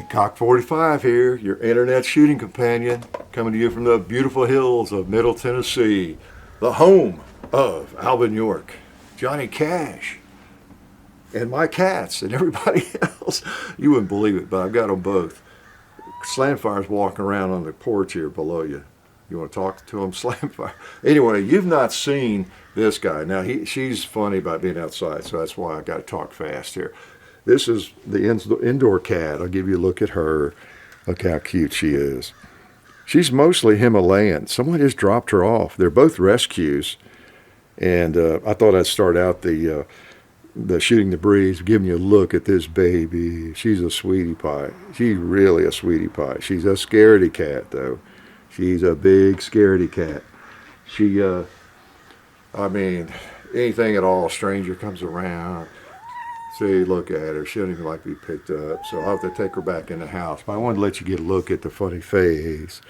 Cock 45 here, your internet shooting companion, coming to you from the beautiful hills of Middle Tennessee, the home of Alvin York, Johnny Cash, and my cats, and everybody else. You wouldn't believe it, but I've got them both. Slamfire's walking around on the porch here below you. You want to talk to him, Slamfire? Anyway, you've not seen this guy. Now, she's funny about being outside, so that's why I got to talk fast here. This is the indoor cat. I'll give you a look at her. Look how cute she is. She's mostly Himalayan. Someone just dropped her off. They're both rescues. And I thought I'd start out the shooting the breeze, giving you a look at this baby. She's a sweetie pie. She's really a sweetie pie. She's a scaredy cat, though. She's a big scaredy cat. She, I mean, anything at all, a stranger comes around. See, look at her. She doesn't even like to be picked up. So I'll have to take her back in the house. But I wanted to let you get a look at the funny face.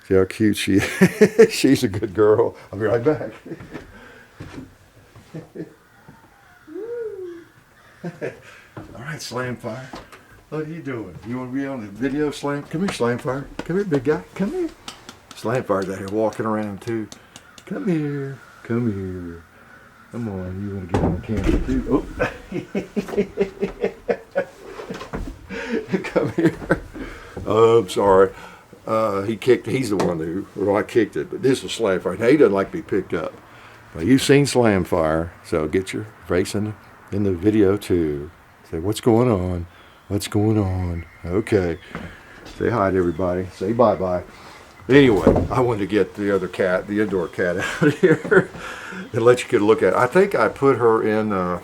See how cute she is? She's a good girl. I'll be right back. All right, Slamfire. What are you doing? You want to be on the video, Slam? Come here, Slamfire. Come here, big guy. Come here. Slamfire's out here walking around, too. Come here. Come here. Come on, you want to get on the camera too? Oh. Come here. Oh, I'm sorry. He's the one who I kicked it, but this is Slamfire. Now, he doesn't like to be picked up. Well, you've seen Slamfire, so get your face in the video too. Say, what's going on? What's going on? Okay. Say hi to everybody. Say bye-bye. Anyway, I wanted to get the other cat, the indoor cat, out here and let you get a look at it. I think I put her in, I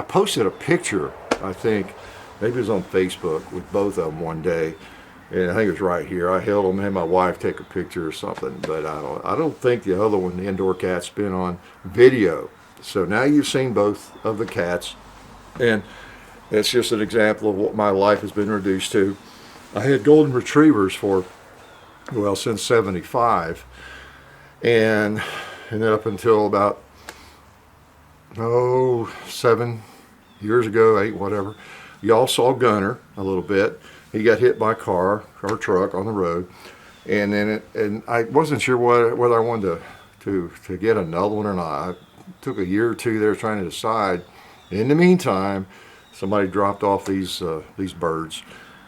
posted a picture, I think, maybe it was on Facebook with both of them one day. And I think it was right here. I held them, had my wife take a picture or something. But I don't think the other one, the indoor cat's been on video. So now you've seen both of the cats. And it's just an example of what my life has been reduced to. I had golden retrievers since 75, and up until about 7 years ago, 8, whatever. Y'all saw Gunner a little bit. He got hit by a car or truck on the road, and then I wasn't sure whether I wanted to get another one or not. I took a year or two there trying to decide. In the meantime, somebody dropped off these birds,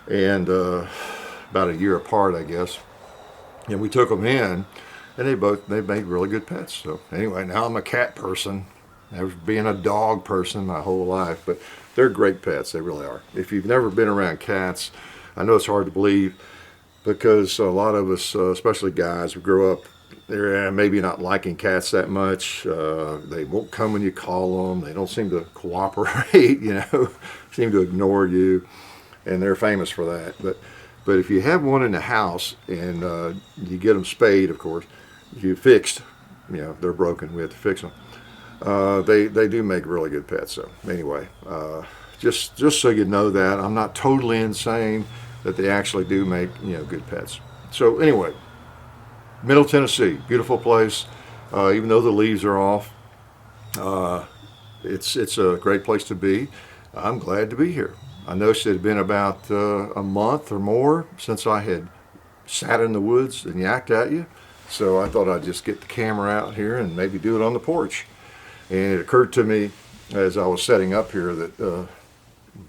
and about a year apart, I guess. And we took them in, and they made really good pets. So anyway, now I'm a cat person. I was being a dog person my whole life, but they're great pets. They really are. If you've never been around cats, I know it's hard to believe because a lot of us, especially guys, we grow up they're maybe not liking cats that much. They won't come when you call them. They don't seem to cooperate, seem to ignore you, and they're famous for that. But if you have one in the house and you get them spayed, of course, you fixed, they're broken, we have to fix them. They do make really good pets. So anyway, just so you know that I'm not totally insane, that they actually do make good pets. So anyway, Middle Tennessee, beautiful place. Even though the leaves are off, it's a great place to be. I'm glad to be here. I noticed it had been about a month or more since I had sat in the woods and yacked at you. So I thought I'd just get the camera out here and maybe do it on the porch. And it occurred to me as I was setting up here that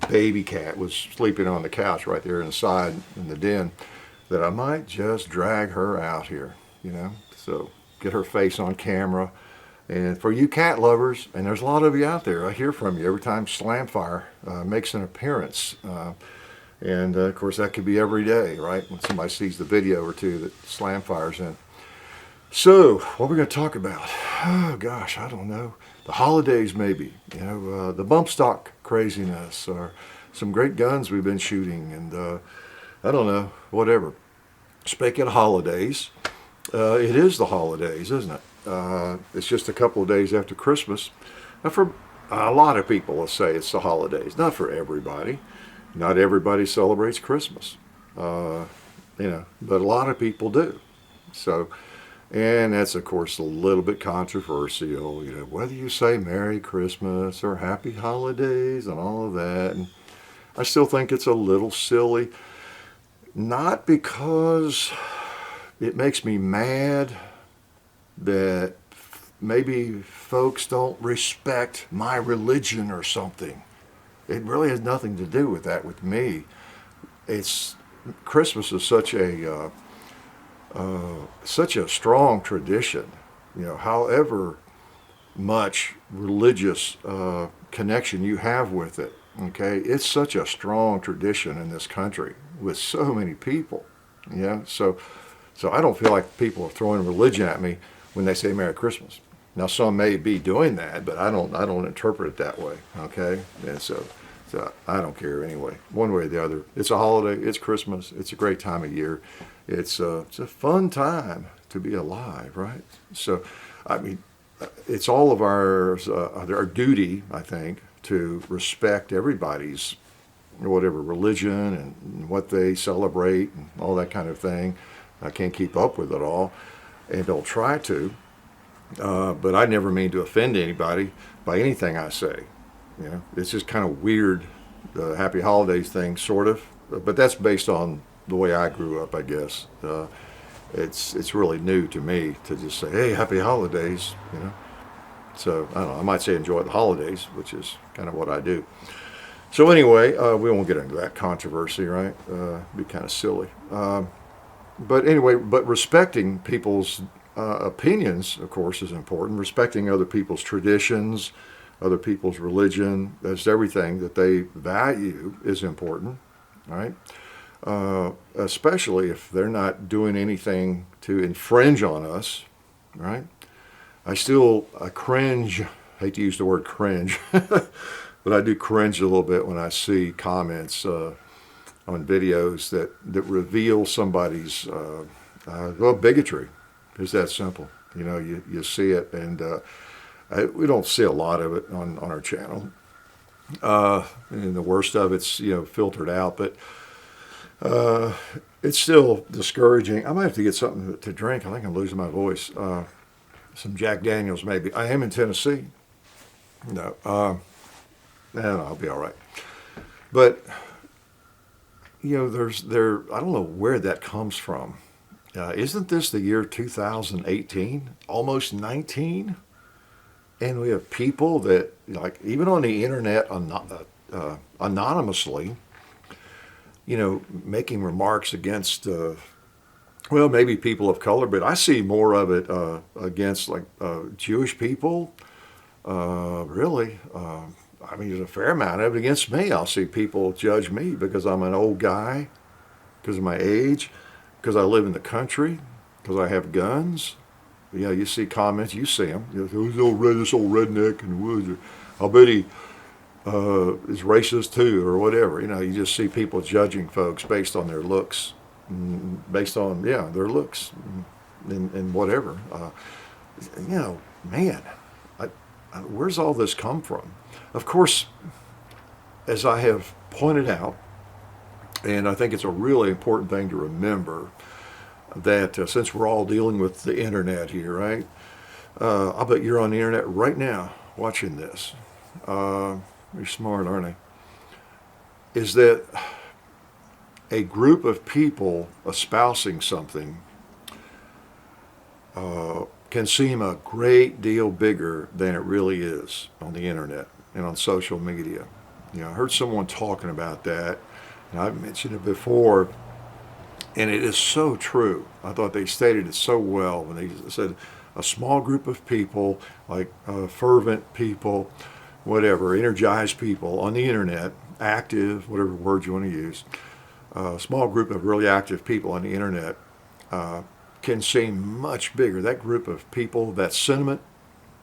baby cat was sleeping on the couch right there inside in the den, that I might just drag her out here, so get her face on camera. And for you cat lovers, and there's a lot of you out there, I hear from you every time Slamfire makes an appearance. And of course that could be every day, right? When somebody sees the video or two that Slamfire's in. So, what we're going to talk about? Oh gosh, I don't know. The holidays maybe, the bump stock craziness, or some great guns we've been shooting, and I don't know, whatever. Speaking of holidays, it is the holidays, isn't it? It's just a couple of days after Christmas. Now for a lot of people, let's say it's the holidays. Not for everybody. Not everybody celebrates Christmas, but a lot of people do. So, and that's of course a little bit controversial, whether you say Merry Christmas or Happy Holidays and all of that. And I still think it's a little silly. Not because it makes me mad that maybe folks don't respect my religion or something. It really has nothing to do with that with me. It's Christmas is such a strong tradition. However much religious connection you have with it, okay, it's such a strong tradition in this country with so many people. So I don't feel like people are throwing religion at me when they say Merry Christmas. Now some may be doing that, but I don't interpret it that way. Okay, and so I don't care anyway, one way or the other. It's a holiday. It's Christmas. It's a great time of year. It's a fun time to be alive, right? So, I mean, it's all of our duty, I think, to respect everybody's whatever religion and what they celebrate and all that kind of thing. I can't keep up with it all, and don't try to. But I never mean to offend anybody by anything I say. It's just kind of weird, the Happy Holidays thing, sort of. But that's based on the way I grew up, I guess. It's really new to me to just say, "Hey, Happy Holidays," So I don't know. I might say enjoy the holidays, which is kind of what I do. So anyway, we won't get into that controversy, right? It'd be kind of silly. But anyway, respecting people's opinions, of course, is important. Respecting other people's traditions, other people's religion, that's everything that they value is important, right? Especially if they're not doing anything to infringe on us, right? I cringe, hate to use the word cringe, but I do cringe a little bit when I see comments on videos that reveal somebody's bigotry. It's that simple. You see it, and we don't see a lot of it on our channel. And the worst of it's filtered out, but it's still discouraging. I might have to get something to drink. I think I'm losing my voice. Some Jack Daniels maybe. I am in Tennessee. No, I'll be all right. But I don't know where that comes from. Isn't this the year 2018? Almost 19? And we have people that, like, even on the internet anonymously, making remarks against, maybe people of color, but I see more of it against, like, Jewish people. Really. I mean, there's a fair amount of it against me. I'll see people judge me because I'm an old guy, because of my age, because I live in the country, because I have guns. Yeah, you see comments, you see them. Who's this old redneck, and I'll bet he is racist too, or whatever. You just see people judging folks based on their looks, based on their looks, and whatever. Man, where's all this come from? Of course, as I have pointed out, and I think it's a really important thing to remember, that since we're all dealing with the internet here, right? I bet you're on the internet right now watching this. You're smart, aren't they? Is that a group of people espousing something can seem a great deal bigger than it really is on the internet and on social media. I heard someone talking about that, and I've mentioned it before, and it is so true. I thought they stated it so well when they said a small group of people, like fervent people, whatever, energized people on the internet, active, whatever word you want to use, a small group of really active people on the internet can seem much bigger. That group of people, that sentiment,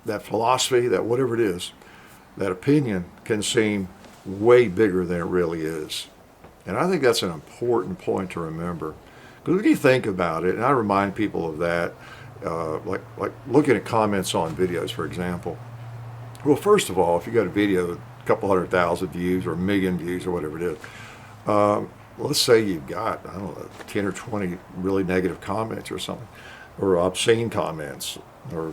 that philosophy, that whatever it is, that opinion can seem way bigger than it really is. And I think that's an important point to remember. Because when you think about it, and I remind people of that, like looking at comments on videos, for example. Well, first of all, if you got a video, a couple 100,000 views or 1,000,000 views or whatever it is, let's say you've got, I don't know, 10 or 20 really negative comments or something, or obscene comments, or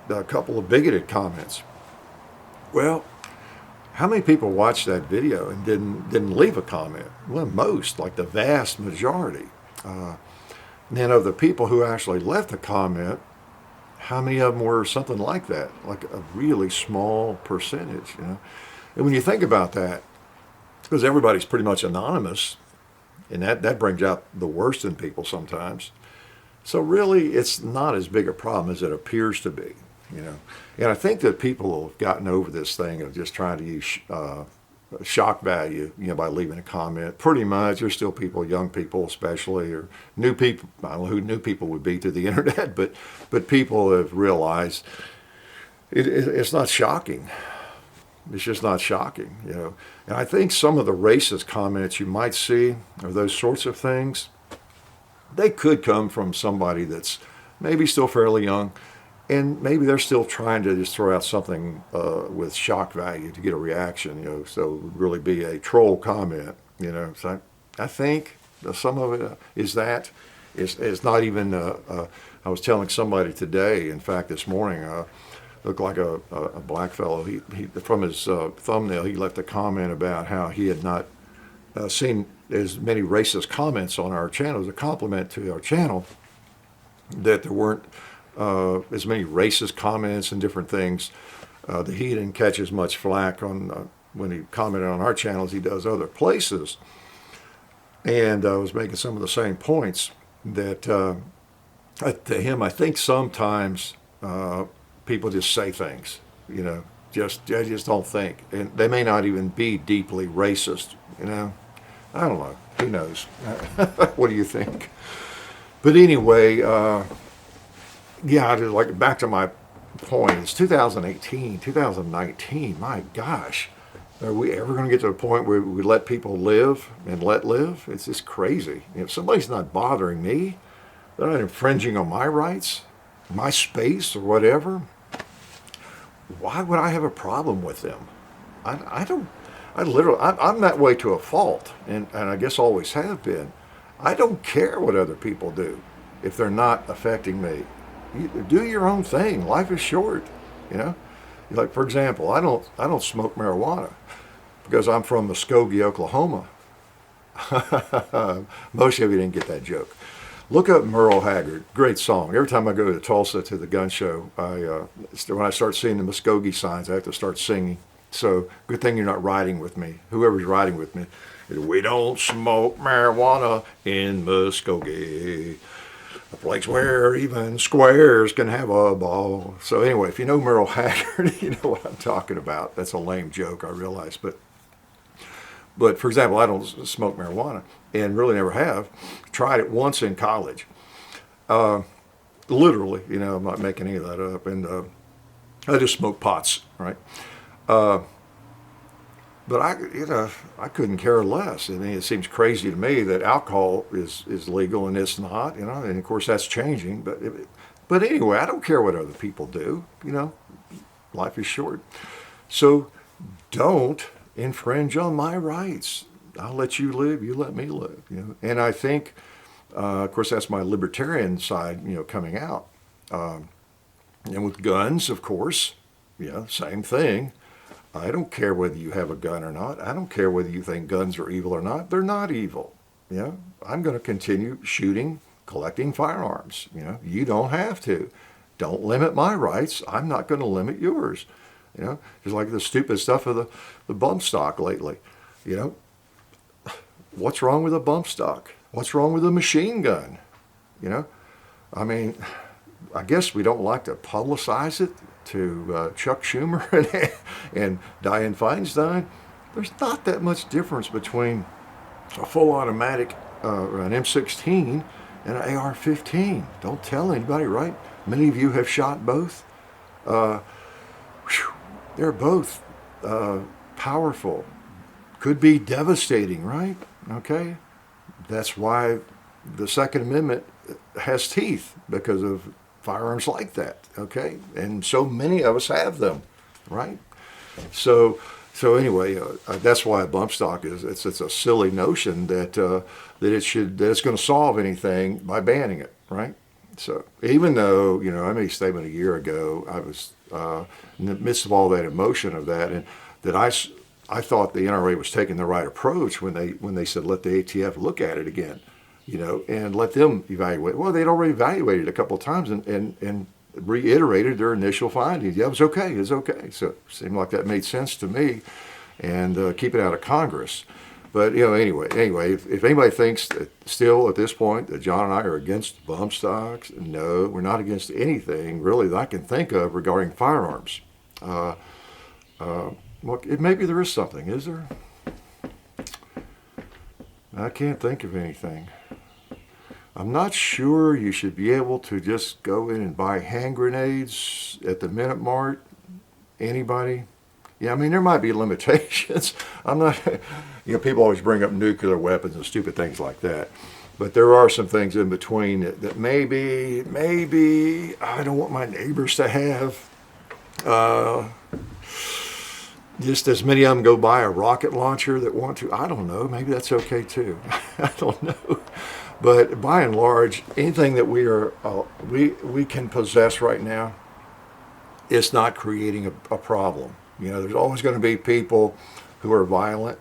a couple of bigoted comments. Well, How many people watched that video and didn't leave a comment? Well, most, like the vast majority. And then of the people who actually left a comment, how many of them were something like that? Like a really small percentage, you know? And when you think about that, because everybody's pretty much anonymous, and that brings out the worst in people sometimes. So really, it's not as big a problem as it appears to be, you know. And I think that people have gotten over this thing of just trying to use shock value, you know, by leaving a comment. Pretty much, there's still people, young people especially, or new people. I don't know who new people would be to the internet, but people have realized it's not shocking. It's just not shocking, you know. And I think some of the racist comments you might see, or those sorts of things, they could come from somebody that's maybe still fairly young, and maybe they're still trying to just throw out something with shock value to get a reaction, you know. So it would really be a troll comment, you know. So I think some of it is that. It's not even, I was telling somebody today, in fact, this morning, looked like a black fellow. He from his thumbnail, he left a comment about how he had not seen as many racist comments on our channel as a compliment to our channel, that there weren't as many racist comments and different things. That he didn't catch as much flack on when he commented on our channel as he does other places. And I was making some of the same points that to him, I think sometimes people just say things, you know, they just don't think, and they may not even be deeply racist, you know. I don't know. Who knows? What do you think? But anyway, yeah, like back to my point. It's 2018, 2019. My gosh, are we ever going to get to a point where we let people live and let live? It's just crazy. If somebody's not bothering me, they're not infringing on my rights, my space, or whatever, why would I have a problem with them? I don't. I'm that way to a fault, and I guess always have been. I don't care what other people do if they're not affecting me. You do your own thing. Life is short, you know. Like, for example, I don't smoke marijuana because I'm from Muskogee, Oklahoma. Most of you didn't get that joke. Look up Merle Haggard. Great song. Every time I go to Tulsa to the gun show, when I start seeing the Muskogee signs, I have to start singing. So good thing you're not riding with me. Whoever's riding with me, we don't smoke marijuana in Muskogee, a place where even squares can have a ball. So anyway, if you know Merle Haggard, you know what I'm talking about. That's a lame joke, I realize, but for example, I don't smoke marijuana and really never have. Tried it once in college. Literally, you know, I'm not making any of that up. And I just smoke pots, right? But I couldn't care less. I mean, it seems crazy to me that alcohol is legal and it's not, you know, and of course that's changing. But anyway, I don't care what other people do, you know, life is short. So don't infringe on my rights. I'll let you live, you let me live, you know. And I think, of course, that's my libertarian side, you know, coming out. And with guns, of course, you know, same thing. I don't care whether you have a gun or not. I don't care whether you think guns are evil or not. They're not evil. You know, I'm going to continue shooting, collecting firearms. You know, you don't have to. Don't limit my rights. I'm not going to limit yours. You know, just like the stupid stuff of the bump stock lately. You know, what's wrong with a bump stock? What's wrong with a machine gun? You know, I mean, I guess we don't like to publicize it to Chuck Schumer and Dianne Feinstein. There's not that much difference between a full automatic or an M16 and an AR-15. Don't tell anybody, right? Many of you have shot both. They're both powerful. Could be devastating, right? Okay? That's why the Second Amendment has teeth, because of firearms like that, okay? And so many of us have them, right? So anyway, that's why a bump stock it's a silly notion that it's going to solve anything by banning it, right? So even though, you know, I made a statement a year ago, I was in the midst of all that emotion of that, and that I thought the NRA was taking the right approach when they said let the ATF look at it again, and let them evaluate. Well, they'd already evaluated it a couple of times and reiterated their initial findings. Yeah, it was okay. It's okay. So it seemed like that made sense to me, and keep it out of Congress. But anyway, if anybody thinks that still at this point that John and I are against bump stocks, no, we're not against anything really that I can think of regarding firearms. Well, maybe there is something, is there? I can't think of anything. I'm not sure you should be able to just go in and buy hand grenades at the Minute Mart. Anybody? Yeah, I mean, there might be limitations. I'm not, people always bring up nuclear weapons and stupid things like that. But there are some things in between that maybe I don't want my neighbors to have. Just as many of them go buy a rocket launcher that want to. I don't know. Maybe that's okay too. I don't know. But by and large, anything that we can possess right now, it's not creating a problem. There's always going to be people who are violent,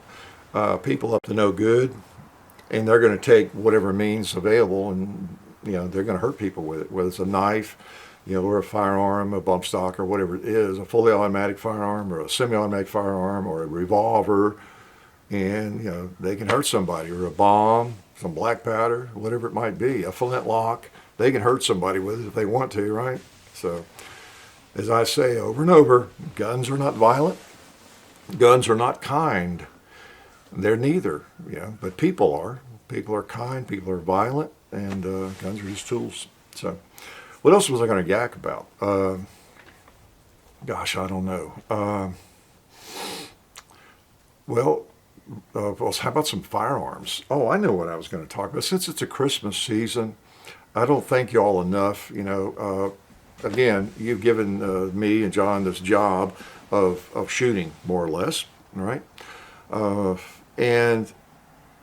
people up to no good, and they're going to take whatever means available, and they're going to hurt people with it, whether it's a knife, or a firearm, a bump stock, or whatever it is, a fully automatic firearm, or a semi-automatic firearm, or a revolver, and they can hurt somebody, or a bomb, some black powder, whatever it might be, a flintlock. They can hurt somebody with it if they want to, right? So, as I say over and over, guns are not violent. Guns are not kind. They're neither, but people are. People are kind, people are violent, and guns are just tools. So, what else was I going to yak about? Gosh, I don't know. Well, how about some firearms? Oh, I know what I was going to talk about. Since it's a Christmas season, I don't thank you all enough. Again, you've given me and John this job of shooting, more or less, right? And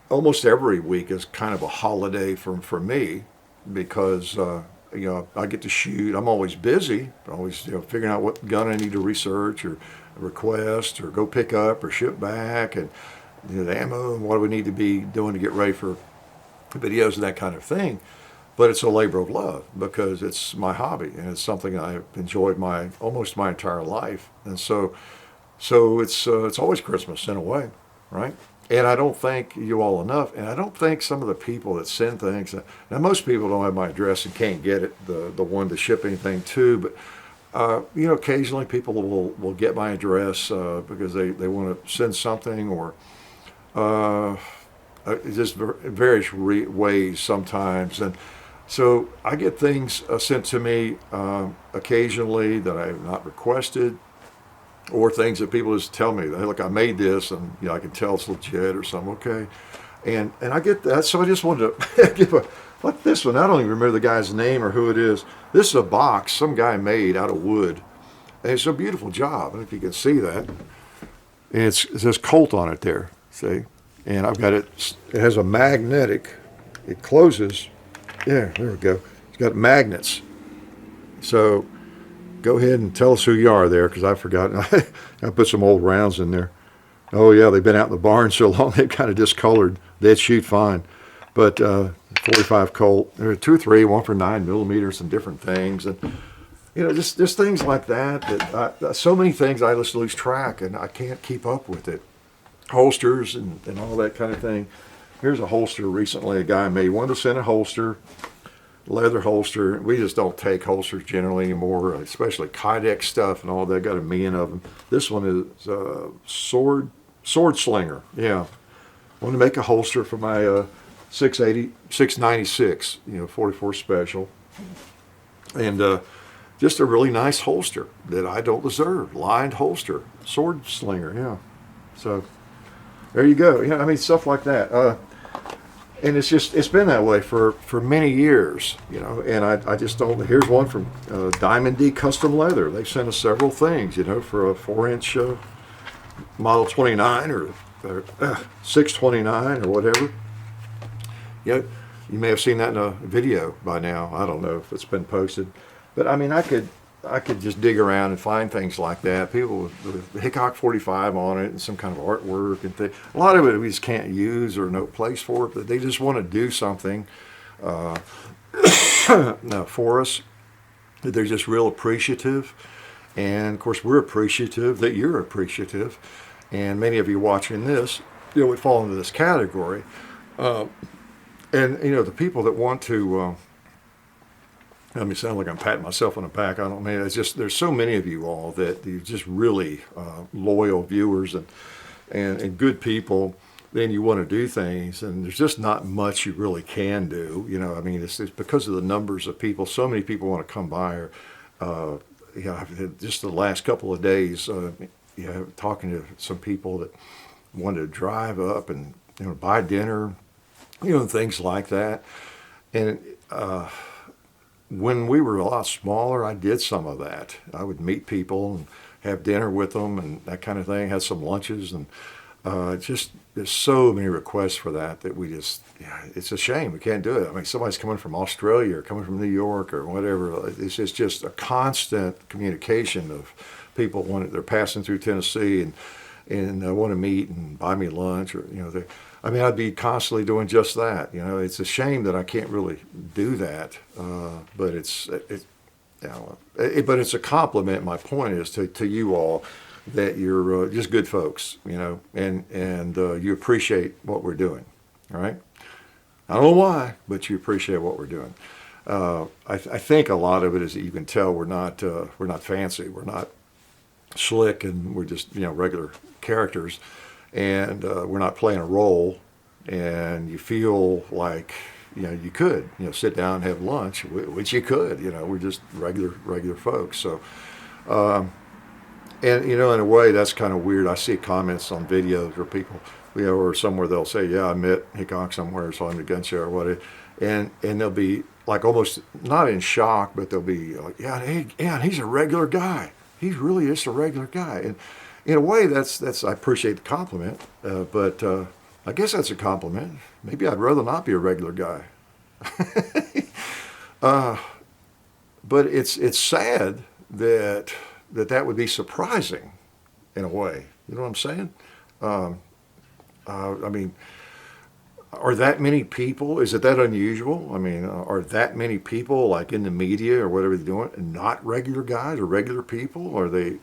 almost every week is kind of a holiday for me because, I get to shoot. I'm always busy, always figuring out what gun I need to research or request or go pick up or ship back, and the ammo and what do we need to be doing to get ready for videos and that kind of thing. But it's a labor of love because it's my hobby and it's something I've enjoyed almost my entire life. And so it's always Christmas in a way, right? And I don't thank you all enough. And I don't thank some of the people that send things. Now, most people don't have my address and can't get it, the one to ship anything to. But, occasionally people will get my address because they want to send something or just various ways sometimes. And so I get things sent to me occasionally that I have not requested, or things that people just tell me, hey, look, I made this, and I can tell it's legit or something. Okay, and I get that. So I just wanted to give like this one. I don't even remember the guy's name or who it is. This is a box some guy made out of wood, and it's a beautiful job. I don't know if you can see that. And it says Colt on it there. See, and I've got it. It has a magnetic. It closes. Yeah, there we go. It's got magnets. So go ahead and tell us who you are there, because I've forgotten. I put some old rounds in there. Oh, yeah, they've been out in the barn so long, they've kind of discolored. They'd shoot fine. But 45 Colt, there are 2 or 3, one for 9 millimeters and different things. And, just things like that so many things I just lose track, and I can't keep up with it. Holsters and all that kind of thing. Here's a holster recently a guy made. Wanted to send a holster, leather holster. We just don't take holsters generally anymore, especially Kydex stuff and all that. Got a million of them. This one is sword slinger. Yeah, I want to make a holster for my 696, 44 special, and just a really nice holster that I don't deserve. Lined holster, sword slinger. Yeah, so there you go. Yeah, I mean stuff like that. And it's been that way for many years, and I just don't. Here's one from Diamond D Custom Leather. They've sent us several things, for a 4-inch Model 29 or 629 or whatever. You may have seen that in a video by now. I don't know if it's been posted, but I mean, I could I could just dig around and find things like that. People with Hickok 45 on it and some kind of artwork and things. A lot of it we just can't use or no place for it, but they just want to do something for us. They're just real appreciative. And of course, we're appreciative that you're appreciative. And many of you watching this, would fall into this category. And, the people that want to, I mean, sound like I'm patting myself on the back. I don't mean it's just there's so many of you all that you're just really loyal viewers and good people. Then you want to do things, and there's just not much you really can do. I mean, it's because of the numbers of people. So many people want to come by, or I've had just the last couple of days, talking to some people that wanted to drive up and buy dinner, things like that, and. When we were a lot smaller, I did some of that. I would meet people and have dinner with them and that kind of thing, had some lunches, and just there's so many requests for that we just, it's a shame we can't do it. I mean, somebody's coming from Australia or coming from New York or whatever. It's just a constant communication of people they're passing through Tennessee and want to meet and buy me lunch, or I'd be constantly doing just that. It's a shame that I can't really do that, but but it's a compliment. My point is to you all that you're just good folks, and you appreciate what we're doing. All right, I don't know why, but you appreciate what we're doing. I think a lot of it is that you can tell we're not fancy, we're not slick, and we're just regular characters. And we're not playing a role, and you feel like you could sit down and have lunch, which you could. We're just regular folks. So, and in a way that's kind of weird. I see comments on videos where people, or somewhere they'll say, "Yeah, I met Hickok somewhere, so I'm a gun show or what," and they'll be like almost not in shock, but they'll be like, "Yeah, hey, yeah, he's a regular guy. He's really just a regular guy." And in a way, that's I appreciate the compliment, but I guess that's a compliment. Maybe I'd rather not be a regular guy. But it's sad that would be surprising, in a way. You know what I'm saying? I mean, are that many people? Is it that unusual? I mean, are that many people like in the media or whatever they're doing not regular guys or regular people? Are they?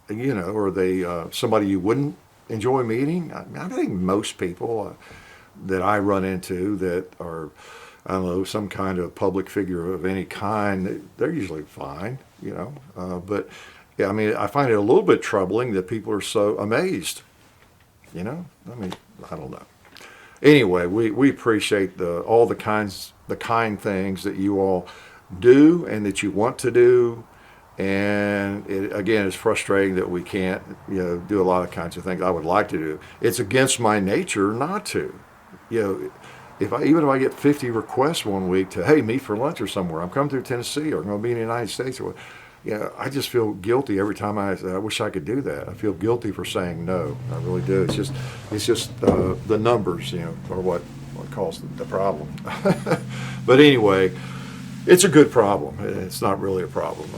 Are they somebody you wouldn't enjoy meeting? I think most people that I run into that are, I don't know, some kind of public figure of any kind, they're usually fine, But yeah, I mean, I find it a little bit troubling that people are so amazed, I mean, I don't know. Anyway, we appreciate all the kind things that you all do and that you want to do. And again, it's frustrating that we can't, do a lot of kinds of things I would like to do. It's against my nature not to. Even if I get 50 requests one week to, hey, meet for lunch or somewhere, I'm coming through Tennessee or I'm going to be in the United States or what, I just feel guilty every time I wish I could do that. I feel guilty for saying no. I really do. It's just the numbers, are what caused the problem. But anyway. It's a good problem. It's not really a problem.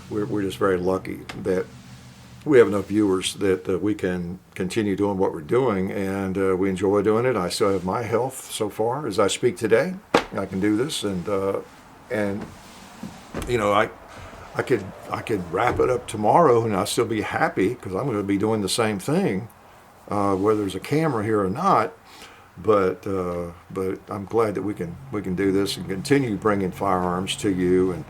We're just very lucky that we have enough viewers that we can continue doing what we're doing, and we enjoy doing it. I still have my health so far as I speak today. I can do this, and I could wrap it up tomorrow, and I'll still be happy because I'm going to be doing the same thing, whether there's a camera here or not. But I'm glad that we can do this and continue bringing firearms to you and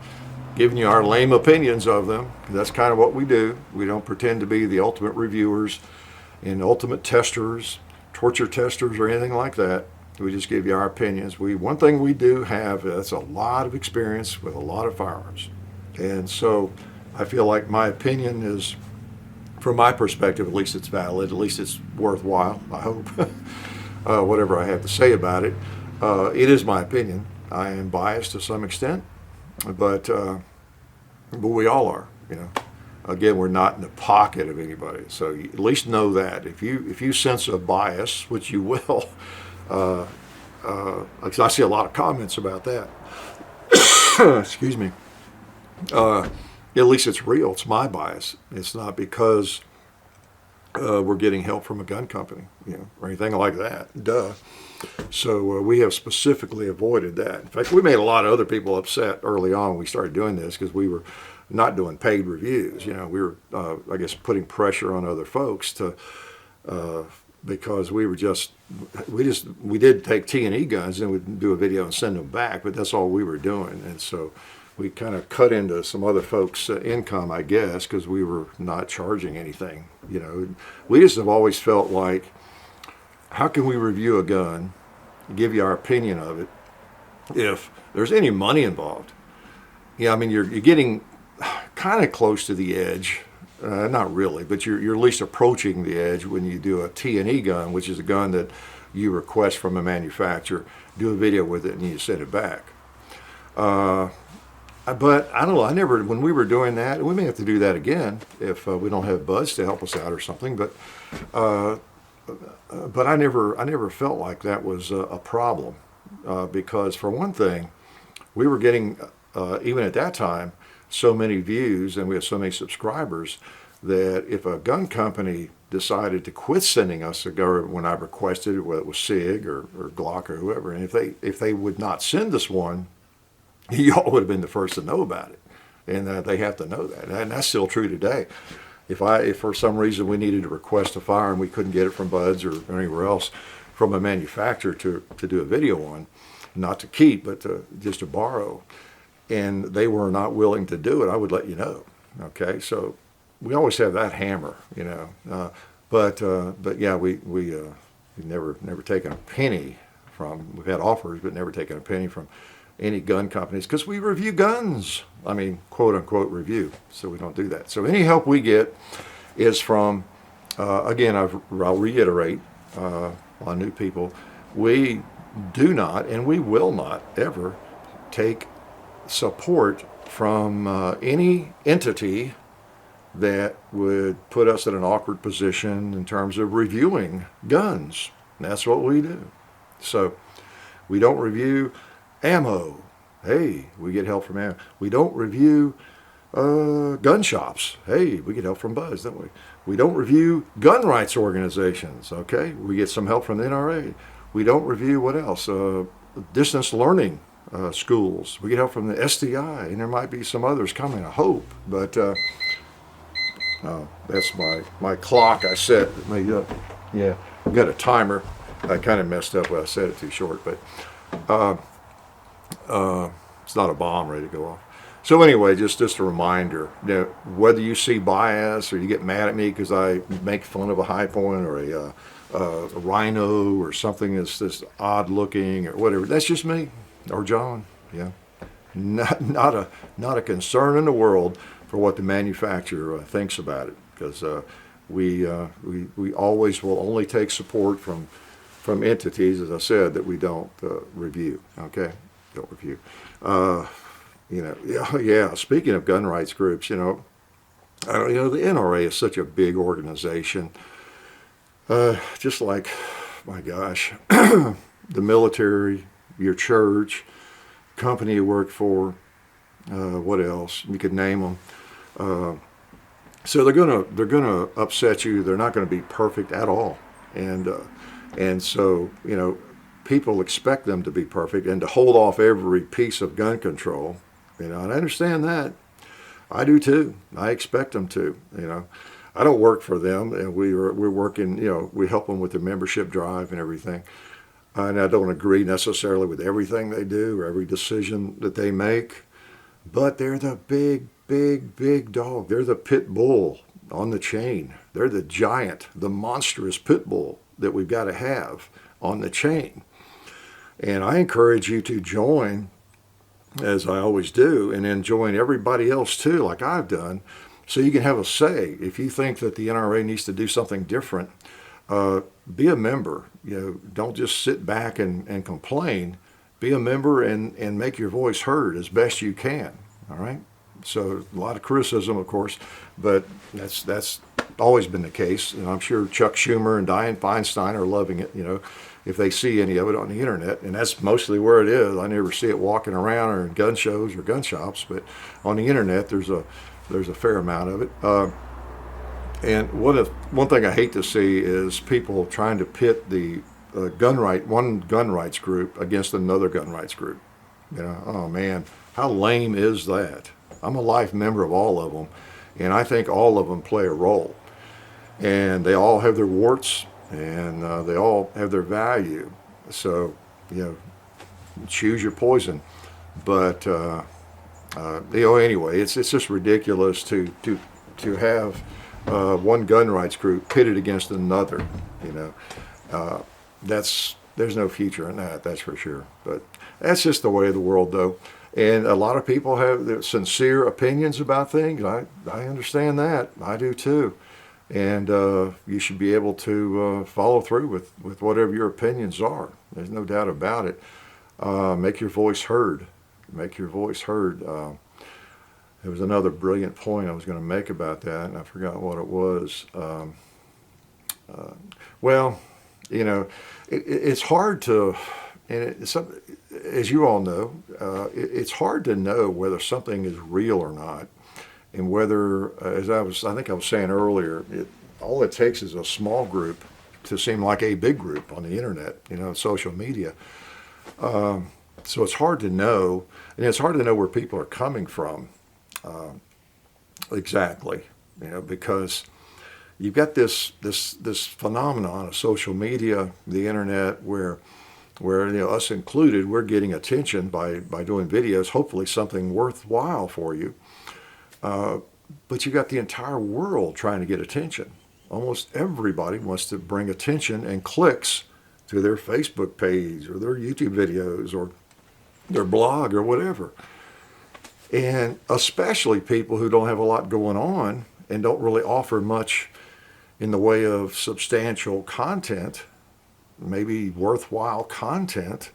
giving you our lame opinions of them. That's kind of what we do. We don't pretend to be the ultimate reviewers and ultimate testers, torture testers, or anything like that. We just give you our opinions. One thing we do have is a lot of experience with a lot of firearms, and so I feel like my opinion is, from my perspective, at least it's valid. At least it's worthwhile. I hope. Whatever I have to say about it. It is my opinion. I am biased to some extent, but we all are. Again, we're not in the pocket of anybody, so you at least know that. If you sense a bias, which you will, because I see a lot of comments about that. Excuse me. At least it's real. It's my bias. It's not because we're getting help from a gun company, or anything like that. Duh. So we have specifically avoided that. In fact, we made a lot of other people upset early on when we started doing this because we were not doing paid reviews. We were, I guess, putting pressure on other folks to because we did take T&E guns and we'd do a video and send them back, but that's all we were doing. And so we kind of cut into some other folks' income, I guess, because we were not charging anything. We just have always felt like, how can we review a gun, give you our opinion of it, if there's any money involved? I mean, you're getting kind of close to the edge. Not really, but you're at least approaching the edge when you do a T&E gun, which is a gun that you request from a manufacturer, do a video with it, and you send it back. But I don't know, when we were doing that, we may have to do that again if we don't have buds to help us out or something, but I never felt like that was a problem because, for one thing, we were getting, even at that time, so many views and we had so many subscribers that if a gun company decided to quit sending us a gun when I requested it, whether it was SIG or Glock or whoever, and if they would not send us one, y'all would have been the first to know about it. And they have to know that. And that's still true today. If for some reason we needed to request a firearm, we couldn't get it from Buds or anywhere else from a manufacturer to do a video on, not to keep, but just to borrow, and they were not willing to do it, I would let you know. Okay, so we always have that hammer, but yeah, we've never taken a penny from. We've had offers, but never taken a penny from any gun companies because we review guns. I mean, quote unquote review. So we don't do that. So any help we get is from, again, I'll reiterate on new people, we do not and we will not ever take support from any entity that would put us in an awkward position in terms of reviewing guns. And that's what we do. So we don't review ammo. Hey, we get help from ammo. We don't review gun shops. Hey, we get help from Buzz, don't we? We don't review gun rights organizations. Okay, we get some help from the NRA. We don't review what else? Distance learning schools. We get help from the SDI, and there might be some others coming, I hope. But that's my clock I set. Yeah, I've got a timer. I kind of messed up when I set it too short, but it's not a bomb ready to go off. So anyway, just a reminder, whether you see bias or you get mad at me because I make fun of a high point or a rhino or something that's odd looking or whatever, that's just me or John. Yeah, not a concern in the world for what the manufacturer thinks about it, because we always will only take support from entities, as I said, that we don't review. Okay, don't review. Yeah. Speaking of gun rights groups, the NRA is such a big organization. Just like, my gosh, the military, your church, company you work for, what else? You could name them. So they're gonna upset you. They're not going to be perfect at all, and so people expect them to be perfect and to hold off every piece of gun control. And I understand that. I do too. I expect them to. I don't work for them, and we're working. We help them with the membership drive and everything. And I don't agree necessarily with everything they do or every decision that they make, but they're the big dog. They're the pit bull on the chain. They're the giant, the monstrous pit bull that we've got to have on the chain. And I encourage you to join, as I always do, and then join everybody else too, like I've done, so you can have a say. If you think that the NRA needs to do something different, be a member. Don't just sit back and complain. Be a member and make your voice heard as best you can. All right. So a lot of criticism, of course, but that's always been the case. And I'm sure Chuck Schumer and Dianne Feinstein are loving it. If they see any of it on the internet, and that's mostly where it is. I never see it walking around or in gun shows or gun shops, but on the internet there's a There's a fair amount of it. And one thing I hate to see is people trying to pit the one gun rights group against another gun rights group. You know, oh man, how lame is that? I'm a life member of all of them, and I think all of them play a role. And they all have their warts, and they all have their value. So, you know, choose your poison. But anyway, it's just ridiculous to have one gun rights group pitted against another. You know, there's no future in that. That's for sure. But that's just the way of the world, though. And a lot of people have their sincere opinions about things. I understand that. I do too. And you should be able to follow through with whatever your opinions are. There's no doubt about it. Make your voice heard. Make your voice heard. There was another brilliant point I was going to make about that, and I forgot what it was. Well, you know, it's hard to, and as you all know, it's hard to know whether something is real or not, and whether, I think I was saying earlier, all it takes is a small group to seem like a big group on the internet, you know, social media. So it's hard to know, and it's hard to know where people are coming from exactly, you know, because you've got this phenomenon of social media, the internet, where you know, us included, we're getting attention by doing videos, hopefully something worthwhile for you. But you got the entire world trying to get attention. Almost everybody wants to bring attention and clicks to their Facebook page or their YouTube videos or their blog or whatever. And especially people who don't have a lot going on and don't really offer much in the way of substantial content, maybe worthwhile content.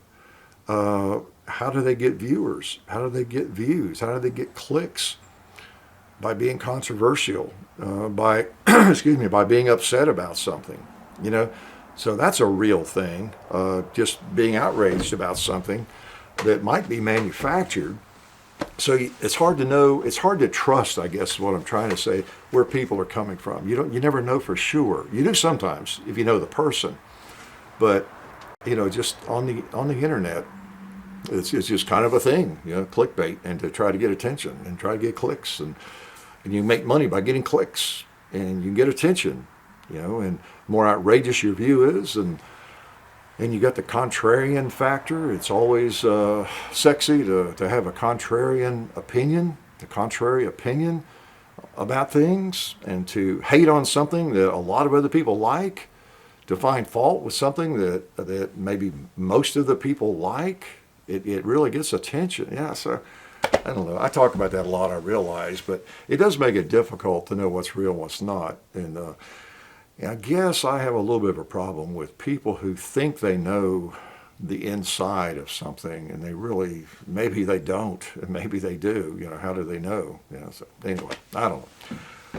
How do they get viewers? How do they get views? How do they get clicks? By being controversial, by by being upset about something, you know. So that's a real thing. Just being outraged about something that might be manufactured. So it's hard to know. It's hard to trust, I guess, is what I'm trying to say, where people are coming from. You never know for sure. You do sometimes if you know the person, but you know, just on the internet, it's just kind of a thing, you know, clickbait, and to try to get attention and try to get clicks, and you make money by getting clicks, and you can get attention, you know, and more outrageous your view is, and you got the contrarian factor. It's always sexy to have a contrarian opinion, the contrary opinion about things, and to hate on something that a lot of other people like, to find fault with something that maybe most of the people like. It really gets attention. Yeah, so I don't know. I talk about that a lot, I realize, but it does make it difficult to know what's real and what's not. And I guess I have a little bit of a problem with people who think they know the inside of something, and they really, maybe they don't, and maybe they do. You know, how do they know? You know, so anyway, I don't know.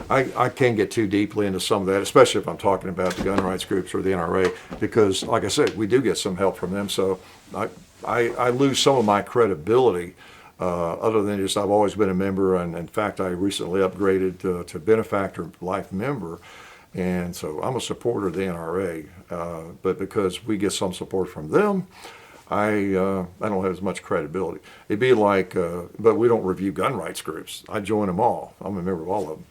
I can't get too deeply into some of that, especially if I'm talking about the gun rights groups or the NRA, because, like I said, we do get some help from them. So I lose some of my credibility, other than just I've always been a member, and in fact, I recently upgraded to benefactor life member. And so I'm a supporter of the NRA, but because we get some support from them, I don't have as much credibility. It'd be like, but we don't review gun rights groups. I join them all. I'm a member of all of them.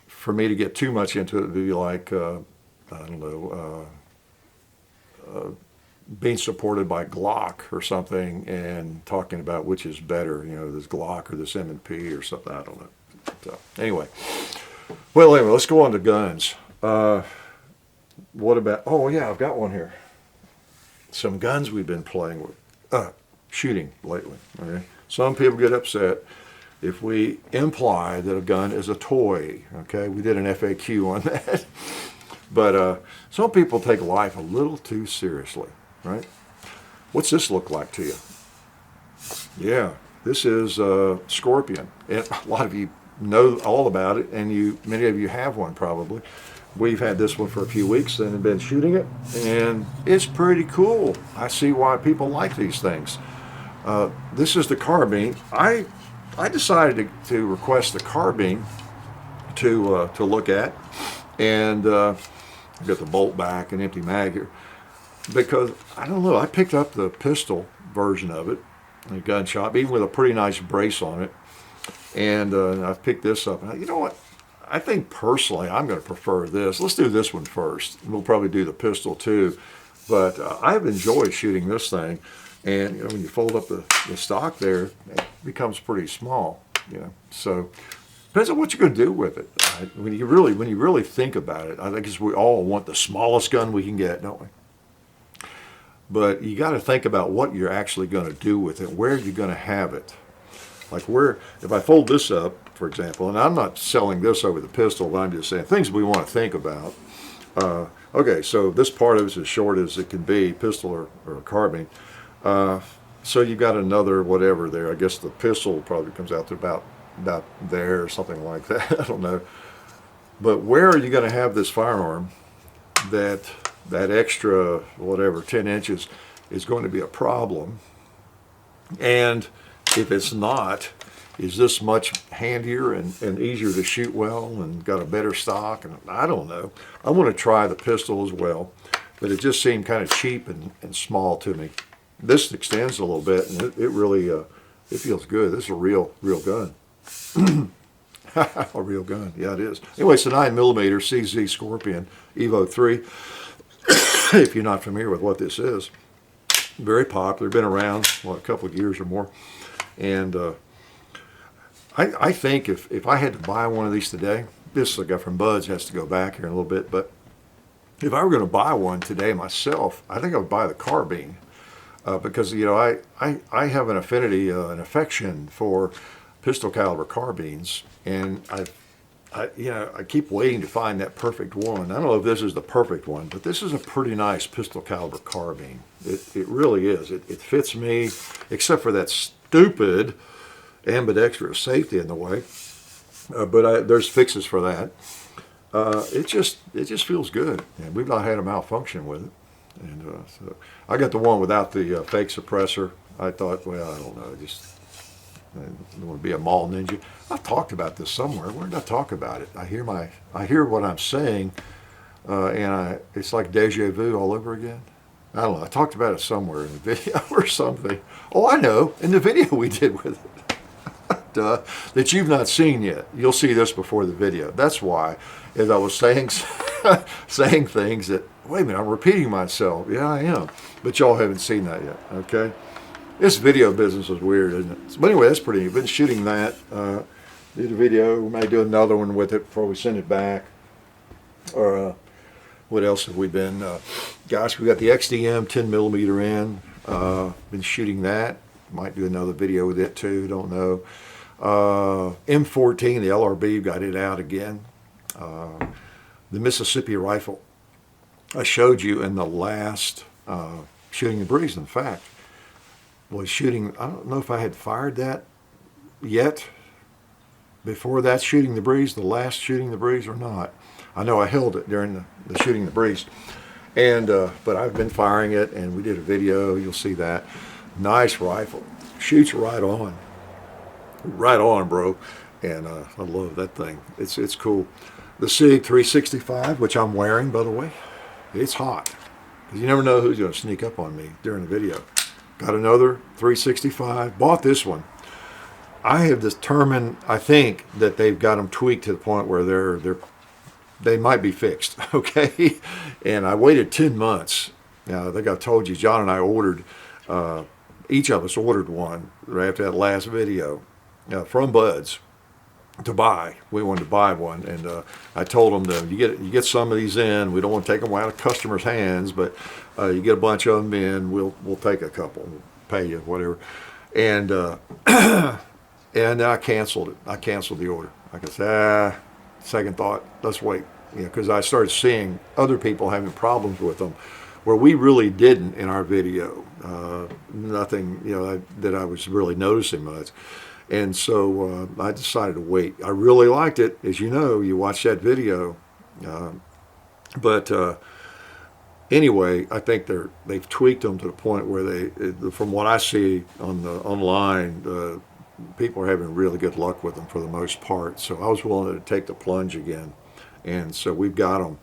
For me to get too much into it would be like, I don't know, being supported by Glock or something and talking about which is better, you know, this Glock or this M&P or something. I don't know. So, anyway. Well, anyway, let's go on to guns. What about, oh yeah, I've got one here. Some guns we've been playing with, shooting lately. Okay, some people get upset if we imply that a gun is a toy. Okay, we did an FAQ on that. But some people take life a little too seriously, right? What's this look like to you? Yeah, this is Scorpion. And a lot of you know all about it, and many of you have one probably. We've had this one for a few weeks and have been shooting it, and it's pretty cool. I see why people like these things. This is the carbine. I decided to request the carbine to look at, and get the bolt back and empty mag here, because I don't know. I picked up the pistol version of it, the gun shop, even with a pretty nice brace on it, and I've picked this up. And you know what? I think personally, I'm going to prefer this. Let's do this one first. We'll probably do the pistol too, but I've enjoyed shooting this thing. And you know, when you fold up the stock there, it becomes pretty small. You know, so depends on what you're going to do with it. Right? When you really think about it, I think we all want the smallest gun we can get, don't we? But you got to think about what you're actually going to do with it, where you're going to have it. Like where, if I fold this up, for example, and I'm not selling this over the pistol, but I'm just saying things we want to think about. Okay, so this part of it is as short as it can be, pistol or carbine. So you've got another whatever there. I guess the pistol probably comes out to about there or something like that. I don't know. But where are you going to have this firearm that extra whatever 10 inches is going to be a problem? And if it's not, is this much handier and easier to shoot well and got a better stock? And I don't know. I want to try the pistol as well, but it just seemed kind of cheap and small to me. This extends a little bit, and it really it feels good. This is a real gun. A real gun. Yeah, it is. Anyway, it's a 9mm CZ Scorpion Evo 3. If you're not familiar with what this is, very popular. Been around a couple of years or more. And I think if I had to buy one of these today, this guy from Bud's has to go back here in a little bit, but if I were going to buy one today myself, I think I would buy the carbine. Because you know I have an affinity, an affection for pistol caliber carbines, and I keep waiting to find that perfect one. I don't know if this is the perfect one, but this is a pretty nice pistol caliber carbine. It really is. It fits me, except for that stupid ambidextrous safety in the way. But there's fixes for that. It just feels good, and we've not had a malfunction with it. And so I got the one without the fake suppressor. I thought, well, I don't know, I don't want to be a mall ninja. I've talked about this somewhere. Where did I talk about it? I hear what I'm saying, and it's like deja vu all over again. I don't know. I talked about it somewhere in the video or something. Oh, I know, in the video we did with it. That you've not seen yet. You'll see this before the video. That's why, as I was saying saying things that, wait a minute, I'm repeating myself. Yeah, I am. But y'all haven't seen that yet, okay? This video business is weird, isn't it? But anyway, that's pretty. I've been shooting that. Did a video. We may do another one with it before we send it back. Or what else have we been? Gosh, we got the XDM 10mm in. Been shooting that. Might do another video with it too. Don't know. M14, the LRB, got it out again. The Mississippi rifle I showed you in the last Shooting the Breeze, in fact, was shooting. I don't know if I had fired that yet before that Shooting the Breeze, the last Shooting the Breeze, or not. I know I held it during the Shooting the Breeze, and but I've been firing it, and we did a video. You'll see that. Nice rifle, shoots right on, bro, and I love that thing. It's cool. The SIG 365, which I'm wearing, by the way, it's hot. You never know who's going to sneak up on me during the video. Got another 365. Bought this one. I have determined, I think, that they've got them tweaked to the point where they might be fixed. Okay, and I waited 10 months. Now, I think I told you, John and I ordered. Each of us ordered one right after that last video from Bud's to buy. We wanted to buy one, and I told them that you get some of these in. We don't want to take them out of customers' hands, but you get a bunch of them in. We'll take a couple, we'll pay you whatever. And and I canceled it. I canceled the order. I said, second thought, let's wait. Because I started seeing other people having problems with them, where we really didn't in our video. Nothing, that I was really noticing much. And so I decided to wait. I really liked it. As you know, you watched that video. But anyway, I think they've tweaked them to the point where from what I see on online, people are having really good luck with them for the most part. So I was willing to take the plunge again, and so we've got them.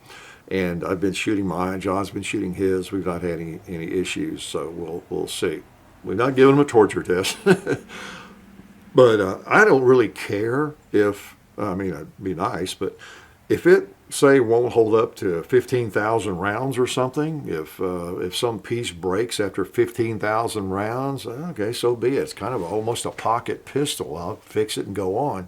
And I've been shooting mine. John's been shooting his. We've not had any issues. So we'll see. We're not giving them a torture test, but I don't really care if. I mean, it'd be nice, but if it say won't hold up to 15,000 rounds or something, if some piece breaks after 15,000 rounds, okay, so be it. It's kind of almost a pocket pistol. I'll fix it and go on.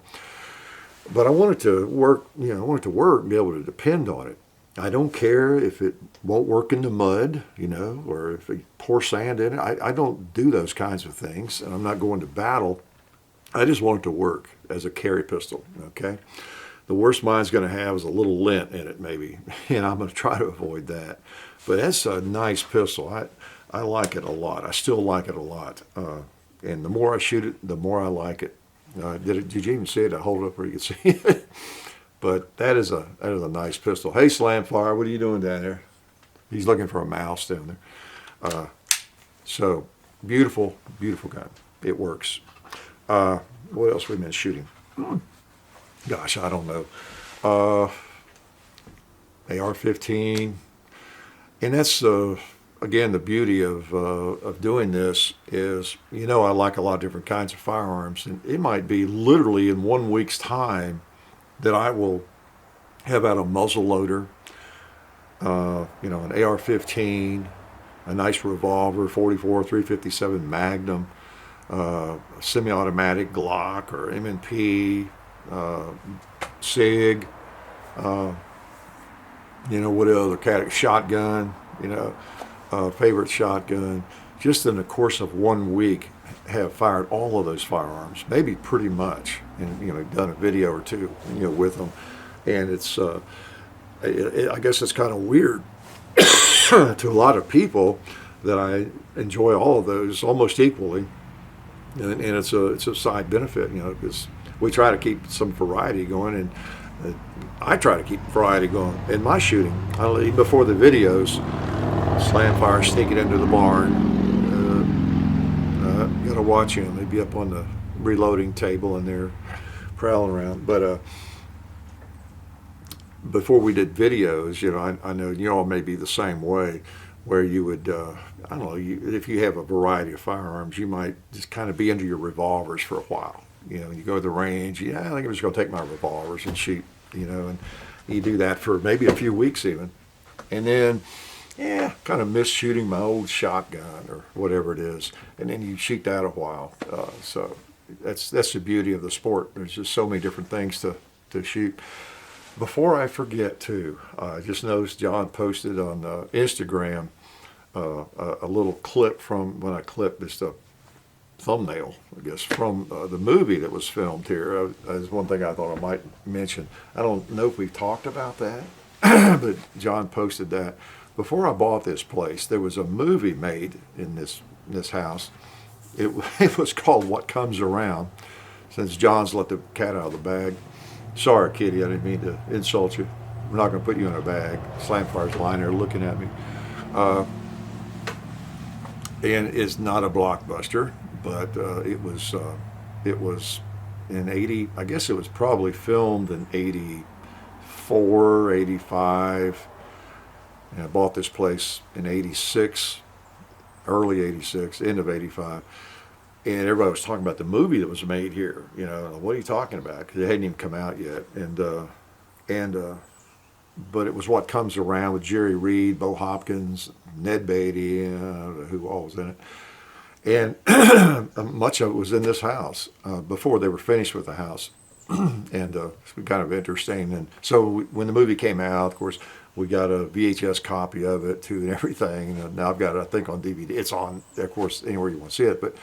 But I want it to work. I want it to work and be able to depend on it. I don't care if it won't work in the mud, or if you pour sand in it. I don't do those kinds of things, and I'm not going to battle. I just want it to work as a carry pistol, okay? The worst mine's going to have is a little lint in it, maybe, and I'm going to try to avoid that. But that's a nice pistol. I like it a lot. I still like it a lot. And the more I shoot it, the more I like it. Did you even see it? I hold it up where you can see it. But that is a nice pistol. Hey, Slamfire, what are you doing down there? He's looking for a mouse down there. So beautiful, beautiful gun. It works. What else we've been shooting? Gosh, I don't know. AR-15, and that's again the beauty of doing this is I like a lot of different kinds of firearms, and it might be literally in 1 week's time that I will have out a muzzle loader, an AR-15, a nice revolver, 44, 357 Magnum, semi-automatic Glock or M&P, SIG, what other shotgun, favorite shotgun. Just in the course of 1 week, have fired all of those firearms, maybe pretty much, and done a video or two, with them. And it's, I guess it's kind of weird to a lot of people that I enjoy all of those almost equally, and it's a side benefit, because we try to keep some variety going, and I try to keep variety going in my shooting. Even before the videos, Slamfire sneaking into the barn. Got to watch him. They'd be up on the reloading table and they're prowling around. But before we did videos, I know you all may be the same way, where you would, I don't know, if you have a variety of firearms, you might just kind of be into your revolvers for a while. You go to the range, I think I'm just going to take my revolvers and shoot, and you do that for maybe a few weeks even. And then, kind of miss shooting my old shotgun or whatever it is. And then you shoot that a while. So that's the beauty of the sport. There's just so many different things to shoot. Before I forget too, I just noticed John posted on Instagram a little clip from when I clipped just a thumbnail, I guess, from the movie that was filmed here. That's one thing I thought I might mention. I don't know if we've talked about that, but John posted that. Before I bought this place, there was a movie made in this house. It was called What Comes Around, since John's let the cat out of the bag. Sorry, Kitty, I didn't mean to insult you. We're not going to put you in a bag. Slamfire's lying there looking at me. And it's not a blockbuster, but it was in 80, I guess it was probably filmed in 84, 85. And I bought this place in 86, early 86, end of 85. And everybody was talking about the movie that was made here. What are you talking about? Because it hadn't even come out yet. But it was What Comes Around with Jerry Reed, Bo Hopkins, Ned Beatty, who all was in it. And much of it was in this house before they were finished with the house. And it's kind of interesting. And so when the movie came out, of course, we got a VHS copy of it too and everything. And now I've got it, I think, on DVD. It's on, of course, anywhere you want to see it. But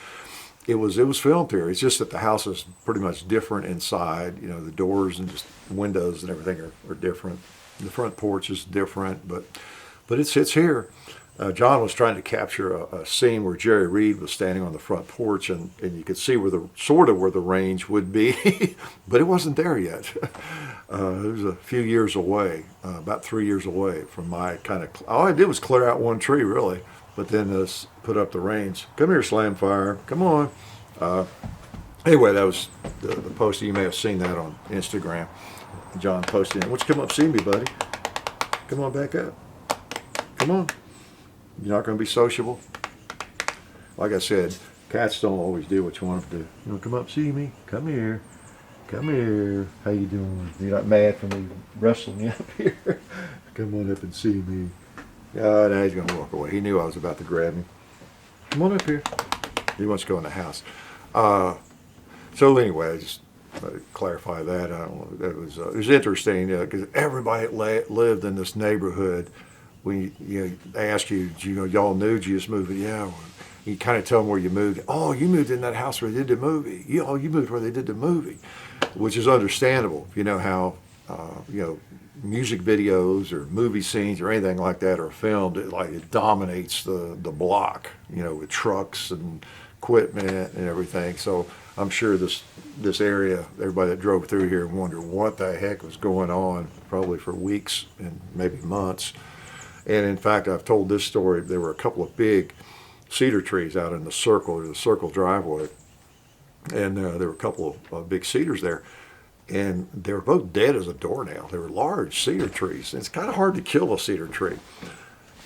it was filmed here. It's just that the house is pretty much different inside. The doors and just windows and everything are different. The front porch is different, but it's here. John was trying to capture a scene where Jerry Reed was standing on the front porch, and you could see where the range would be, but it wasn't there yet. It was a few years away, about 3 years away from my kind of. All I did was clear out one tree, really, but then put up the range. Come here, Slamfire. Come on. Anyway, that was the post. You may have seen that on Instagram. John posted it. Why don't you come up and see me, buddy? Come on back up. Come on. You're not going to be sociable? Like I said, cats don't always do what you want them to do. You want to come up and see me? Come here. Come here. How you doing? You're not mad for me wrestling you up here? Come on up and see me. Now he's going to walk away. He knew I was about to grab him. Come on up here. He wants to go in the house. So anyway, I just clarify that. I don't know. It was interesting because everybody that lived in this neighborhood, when they ask you, y'all knew, did you just moved? Yeah. Well, you kind of tell them where you moved. Oh, you moved in that house where they did the movie. Oh, you moved where they did the movie, which is understandable. You know how music videos or movie scenes or anything like that are filmed. It dominates the block. With trucks and equipment and everything. So I'm sure this area, everybody that drove through here wondered what the heck was going on, probably for weeks and maybe months. And in fact, I've told this story. There were a couple of big cedar trees out in the circle driveway, and there were a couple of big cedars there, and they were both dead as a doornail. They were large cedar trees, and it's kind of hard to kill a cedar tree.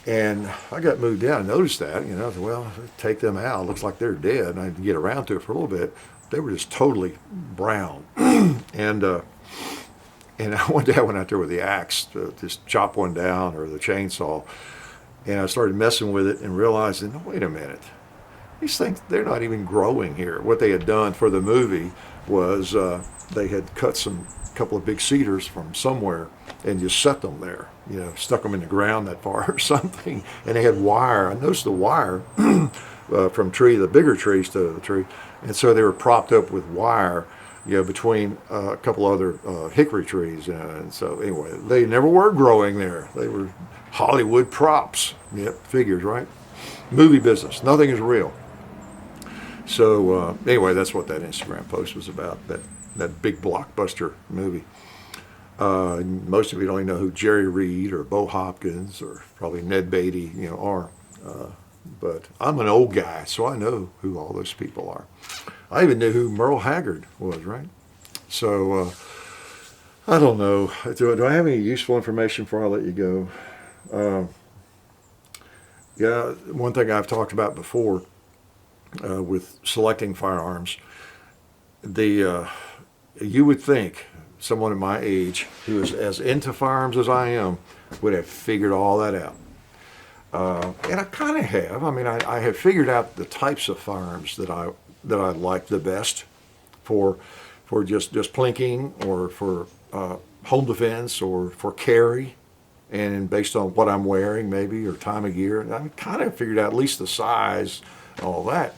And I got moved in. I noticed that. I said, well, take them out. Looks like they're dead. And I had to get around to it for a little bit. They were just totally brown. And one day I went out there with the axe to just chop one down, or the chainsaw. And I started messing with it and realizing, oh, wait a minute. These things, they're not even growing here. What they had done for the movie was they had cut a couple of big cedars from somewhere and just set them there. Stuck them in the ground that far or something. And they had wire. I noticed the wire from the bigger trees to the tree. And so they were propped up with wire, between a couple other hickory trees. And so anyway, they never were growing there. They were Hollywood props. Yep, figures, right? Movie business. Nothing is real. So anyway, that's what that Instagram post was about, that big blockbuster movie. Most of you don't even know who Jerry Reed or Bo Hopkins or probably Ned Beatty, are. But I'm an old guy, so I know who all those people are. I even knew who Merle Haggard was, right? So I don't know. Do I have any useful information before I let you go? Yeah, one thing I've talked about before with selecting firearms, you would think someone at my age who is as into firearms as I am would have figured all that out. And I kind of have. I have figured out the types of firearms that I like the best for just plinking, or for home defense, or for carry, and based on what I'm wearing maybe, or time of year. And I kind of figured out at least the size, all that.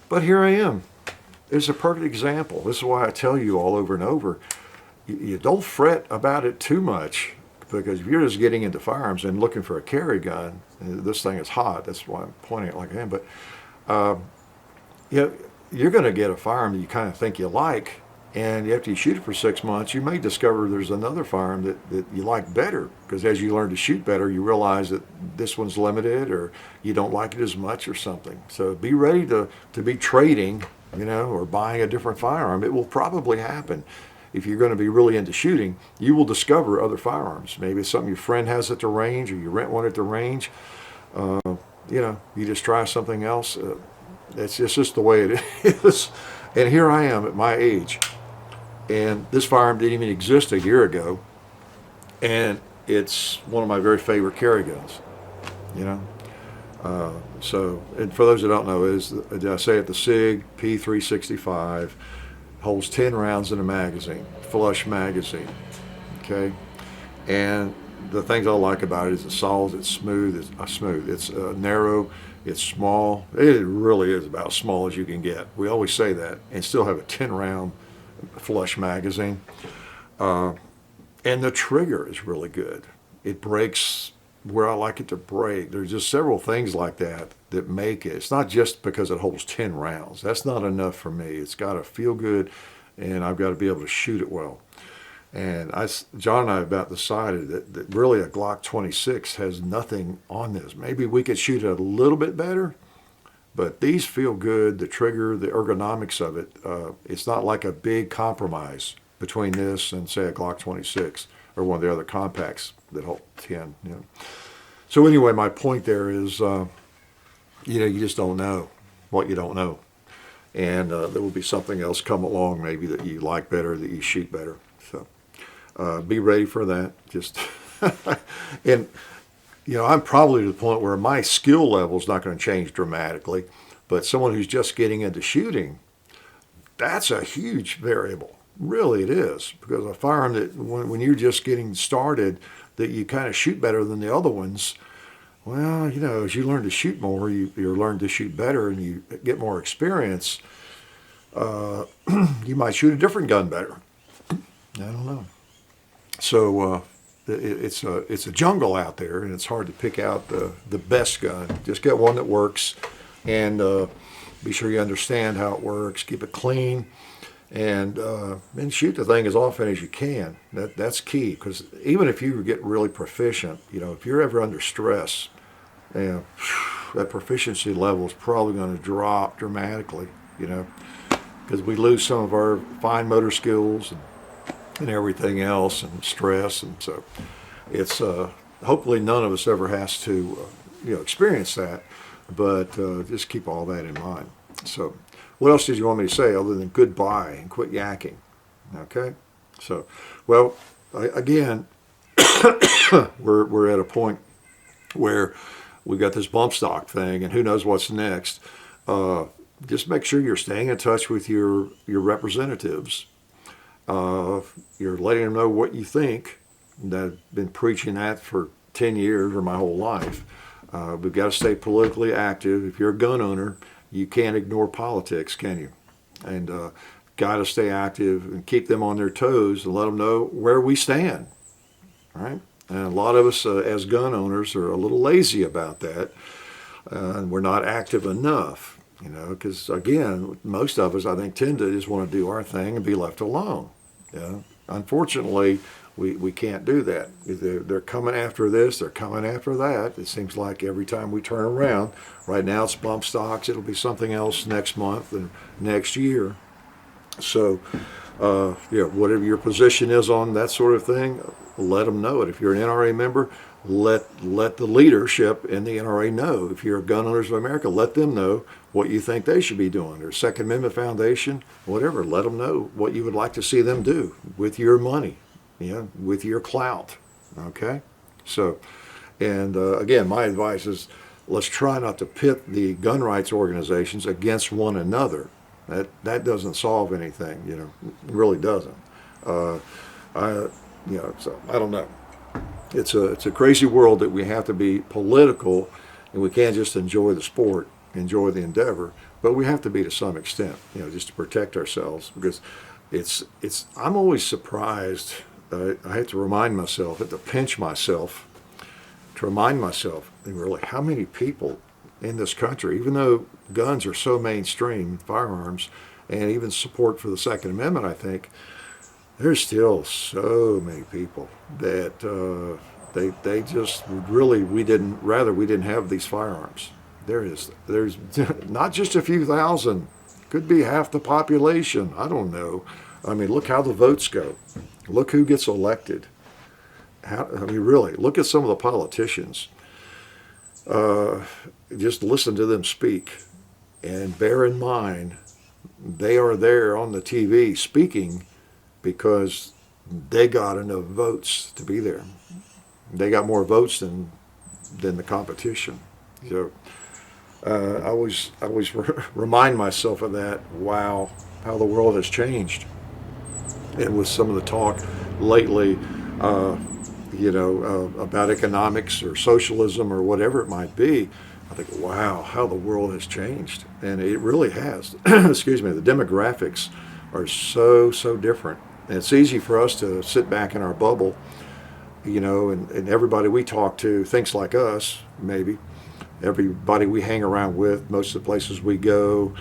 But here I am. It's a perfect example. This is why I tell you all over and over, you don't fret about it too much, because if you're just getting into firearms and looking for a carry gun, this thing is hot. That's why I'm pointing it like I am. But you're going to get a firearm that you kind of think you like, and after you shoot it for 6 months, you may discover there's another firearm that you like better, because as you learn to shoot better, you realize that this one's limited, or you don't like it as much or something. So be ready to be trading, or buying a different firearm. It will probably happen. If you're going to be really into shooting, you will discover other firearms. Maybe it's something your friend has at the range, or you rent one at the range. You just try something else. It's just the way it is. And here I am at my age, and this firearm didn't even exist a year ago, and it's one of my very favorite carry guns. So, and for those that don't know, did I say it? The SIG P365 holds 10 rounds in a magazine, flush magazine. Okay, and the things I like about it is it's solid, it's smooth, it's narrow, it's small. It really is about as small as you can get. We always say that, and still have a 10-round flush magazine. And the trigger is really good. It breaks where I like it to break. There's just several things like that make it. It's not just because it holds 10 rounds. That's not enough for me. It's got to feel good, and I've got to be able to shoot it well. And John and I about decided that really a Glock 26 has nothing on this. Maybe we could shoot it a little bit better, But these feel good. The trigger, the ergonomics of it, it's not like a big compromise between this and, say, a Glock 26 or one of the other compacts that hold 10. You know. So anyway, my point there is, you just don't know what you don't know. And there will be something else come along maybe that you like better, that you shoot better. So be ready for that. Just and I'm probably to the point where my skill level is not going to change dramatically, but someone who's just getting into shooting, that's a huge variable. Really, it is, because a firearm that when you're just getting started, that you kind of shoot better than the other ones. Well, as you learn to shoot more, you learn to shoot better, and you get more experience. You might shoot a different gun better. I don't know. So it's a jungle out there, and it's hard to pick out the best gun. Just get one that works, and be sure you understand how it works. Keep it clean, and shoot the thing as often as you can. That's key, because even if you get really proficient, if you're ever under stress, that proficiency level is probably going to drop dramatically, because we lose some of our fine motor skills and everything else, and stress, and so it's hopefully none of us ever has to experience that, but just keep all that in mind. So what else did you want me to say other than goodbye and quit yakking? Okay, so again, we're at a point where we got this bump stock thing, and who knows what's next. Just make sure you're staying in touch with your representatives. You're letting them know what you think. I've been preaching that for 10 years or my whole life. We've got to stay politically active. If you're a gun owner, you can't ignore politics, can you? And got to stay active and keep them on their toes and let them know where we stand. All right? And a lot of us as gun owners are a little lazy about that. And we're not active enough, because again, most of us, I think, tend to just want to do our thing and be left alone. Unfortunately, we can't do that. They're coming after this, they're coming after that. It seems like every time we turn around, right now it's bump stocks, it'll be something else next month and next year. So, whatever your position is on that sort of thing, let them know it. If you're an NRA member, let the leadership in the NRA know. If you're Gun Owners of America, let them know what you think they should be doing. Or Second Amendment Foundation, whatever, let them know what you would like to see them do with your money, with your clout. Okay? So, and again, my advice is let's try not to pit the gun rights organizations against one another. That doesn't solve anything, it really doesn't. So I don't know. It's a crazy world that we have to be political, and we can't just enjoy the sport, enjoy the endeavor, but we have to be to some extent, just to protect ourselves, because I'm always surprised. I have to remind myself, I have to pinch myself to remind myself, really, how many people in this country, even though guns are so mainstream, firearms, and even support for the Second Amendment, I think, there's still so many people that they just really, we didn't have these firearms. There's not just a few thousand, could be half the population. I don't know. I mean, look how the votes go. Look who gets elected. Really, look at some of the politicians. Just listen to them speak, and bear in mind, they are there on the TV speaking because they got enough votes to be there. They got more votes than the competition. So I always remind myself of that. Wow, how the world has changed. And with some of the talk lately, about economics or socialism or whatever it might be, I think, wow, how the world has changed. And it really has. Excuse me, the demographics are so different. And it's easy for us to sit back in our bubble, and everybody we talk to thinks like us, maybe. Everybody we hang around with, most of the places we go,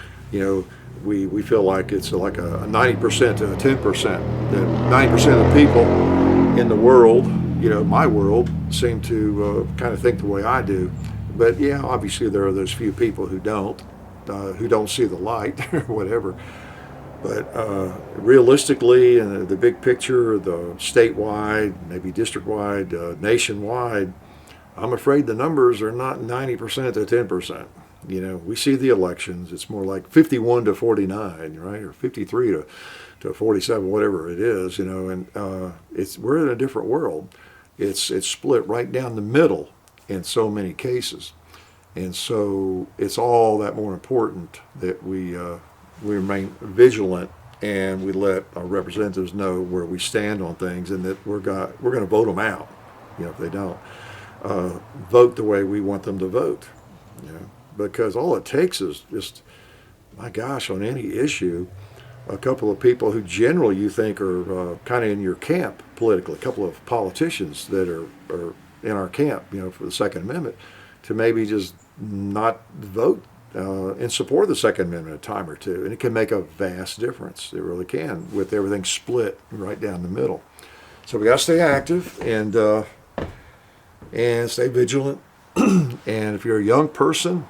we feel like it's like a 90% to a 10%. That 90% of the people in the world, my world, seem to kind of think the way I do. But yeah, obviously there are those few people who don't. who don't see the light or whatever. But realistically, in the big picture, the statewide, maybe district-wide, nationwide, I'm afraid the numbers are not 90% to 10%. You know, we see the elections, it's more like 51 to 49, right? Or 53 to 47, whatever it is, you know, and we're in a different world. It's split right down the middle in so many cases. And so it's all that more important that we remain vigilant and we let our representatives know where we stand on things, and that we're going to vote them out, you know, if they don't. Vote the way we want them to vote, you know, because all it takes is just, my gosh, on any issue, a couple of people who generally you think are kind of in your camp politically, a couple of politicians that are in our camp, you know, for the Second Amendment, to maybe just not vote in support of the Second Amendment a time or two. And it can make a vast difference. It really can, with everything split right down the middle. So we got to stay active and stay vigilant. And if you're a young person,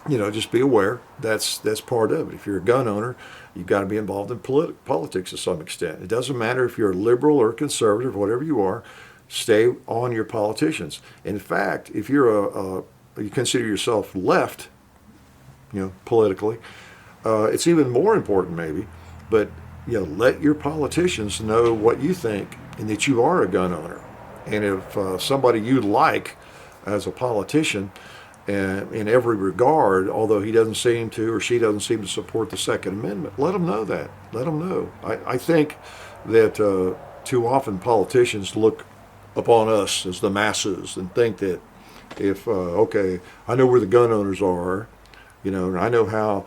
you know, just be aware that's part of it. If you're a gun owner, you've got to be involved in politics to some extent. It doesn't matter if you're liberal or conservative, whatever you are, stay on your politicians. In fact, if you're you consider yourself left, you know, politically, it's even more important maybe, but, you know, let your politicians know what you think and that you are a gun owner. And if somebody you like as a politician, in every regard, although he doesn't seem to or she doesn't seem to support the Second Amendment, let them know that. Let them know. I think that too often politicians look upon us as the masses and think that if, okay, I know where the gun owners are, you know, and I know how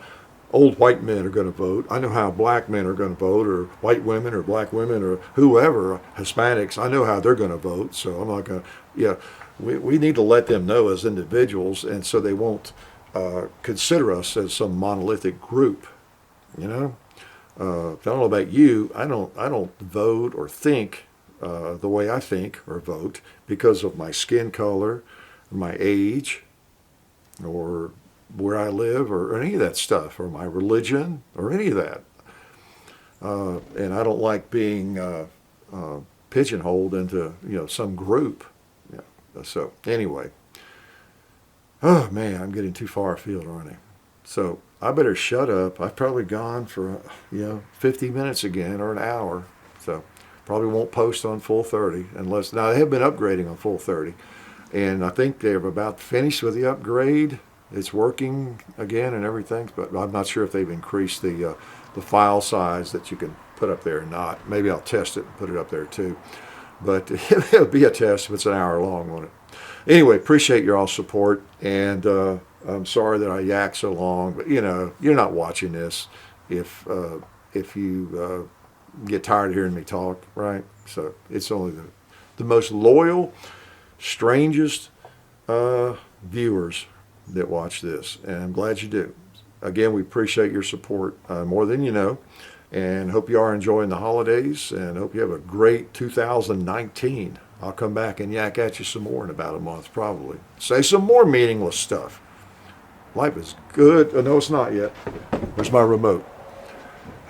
old white men are going to vote. I know how black men are going to vote, or white women or black women or whoever, Hispanics, I know how they're going to vote. So I'm not going to, yeah, we need to let them know as individuals, and so they won't consider us as some monolithic group, you know. I don't know about you, I don't vote or think the way I think or vote because of my skin color, my age, or where I live, or any of that stuff, or my religion, or any of that. And I don't like being pigeonholed into, you know, some group. Yeah. So anyway, oh man, I'm getting too far afield, aren't I? So I better shut up. I've probably gone for 50 minutes again, or an hour. So probably won't post on Full 30 unless, now they have been upgrading on Full 30, and I think they're about finished with the upgrade. It's working again and everything, but I'm not sure if they've increased the file size that you can put up there or not. Maybe I'll test it and put it up there too. But it'll be a test if it's an hour long, won't it? Anyway, appreciate your all support, and I'm sorry that I yak so long, but you know, you're not watching this if you get tired of hearing me talk, right? So it's only the most loyal, strangest viewers that watch this, and I'm glad you do. Again, we appreciate your support more than you know, and hope you are enjoying the holidays, and hope you have a great 2019. I'll come back and yak at you some more in about a month, probably. Say some more meaningless stuff. Life is good. Oh, no, it's not yet. Where's my remote?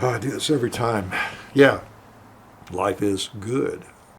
Oh, I do this every time. Yeah, life is good.